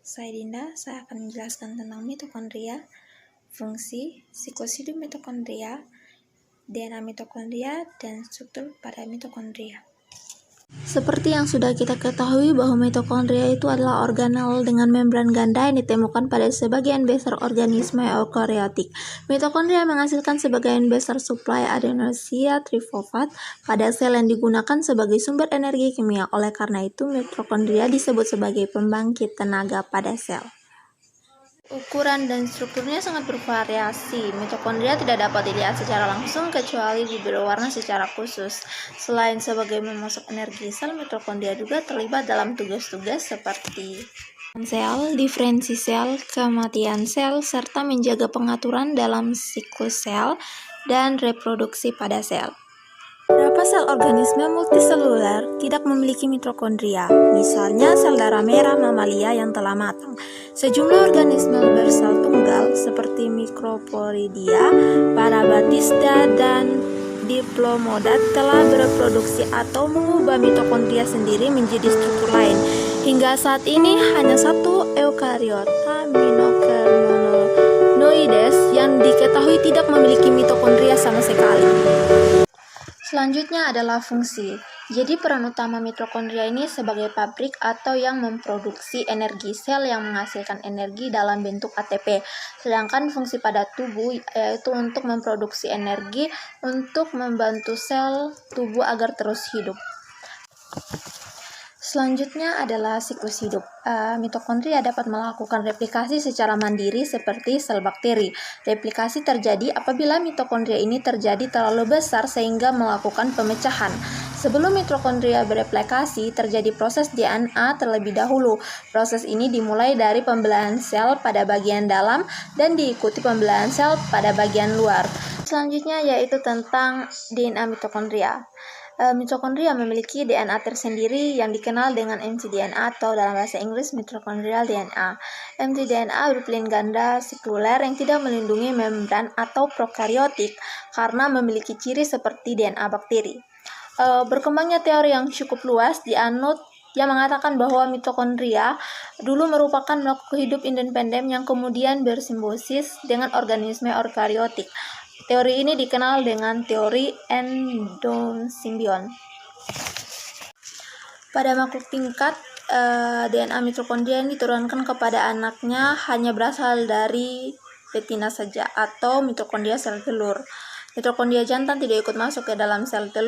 Saya Dinda, saya akan menjelaskan tentang mitokondria, fungsi, siklus hidup mitokondria, DNA mitokondria, dan struktur pada mitokondria. Seperti yang sudah kita ketahui bahwa mitokondria itu adalah organel dengan membran ganda yang ditemukan pada sebagian besar organisme eukariotik. Mitokondria menghasilkan sebagian besar suplai adenosine trifosfat pada sel yang digunakan sebagai sumber energi kimia. Oleh karena itu, mitokondria disebut sebagai pembangkit tenaga pada sel. Ukuran dan strukturnya sangat bervariasi. Mitokondria tidak dapat dilihat secara langsung kecuali diberi warna secara khusus. Selain sebagai memasok energi sel, mitokondria juga terlibat dalam tugas-tugas seperti sel, diferensi sel, kematian sel, serta menjaga pengaturan dalam siklus sel dan reproduksi pada sel. Beberapa sel organisme multiseluler tidak memiliki mitokondria, misalnya sel darah merah mamalia yang telah matang. Sejumlah organisme bersel tunggal seperti Microporidia, Parabatista, dan Diplomodat telah bereproduksi atau mengubah mitokondria sendiri menjadi struktur lain. Hingga saat ini hanya satu eukariota Monokermonoides yang diketahui tidak memiliki mitokondria sama sekali. Selanjutnya adalah fungsi. Jadi peran utama mitokondria ini sebagai pabrik atau yang memproduksi energi sel yang menghasilkan energi dalam bentuk ATP. Sedangkan fungsi pada tubuh yaitu untuk memproduksi energi untuk membantu sel tubuh agar terus hidup. Selanjutnya adalah siklus hidup. Mitokondria dapat melakukan replikasi secara mandiri seperti sel bakteri. Replikasi terjadi apabila mitokondria ini terjadi terlalu besar sehingga melakukan pemecahan. Sebelum mitokondria bereplikasi, terjadi proses DNA terlebih dahulu. Proses ini dimulai dari pembelahan sel pada bagian dalam dan diikuti pembelahan sel pada bagian luar. Selanjutnya yaitu tentang DNA mitokondria. Mitokondria memiliki DNA tersendiri yang dikenal dengan mcDNA atau dalam bahasa Inggris mitochondrial DNA. mcDNA berpilin ganda sekuler yang tidak melindungi membran atau prokariotik karena memiliki ciri seperti DNA bakteri. Berkembangnya teori yang cukup luas dianut yang mengatakan bahwa mitokondria dulu merupakan makhluk hidup independen yang kemudian bersimbiosis dengan organisme eukariotik. Teori ini dikenal dengan teori endosimbion. Pada makhluk tingkat, DNA mitokondria yang diturunkan kepada anaknya hanya berasal dari betina saja atau mitokondria sel telur. Mitokondria jantan tidak ikut masuk ke dalam sel telur.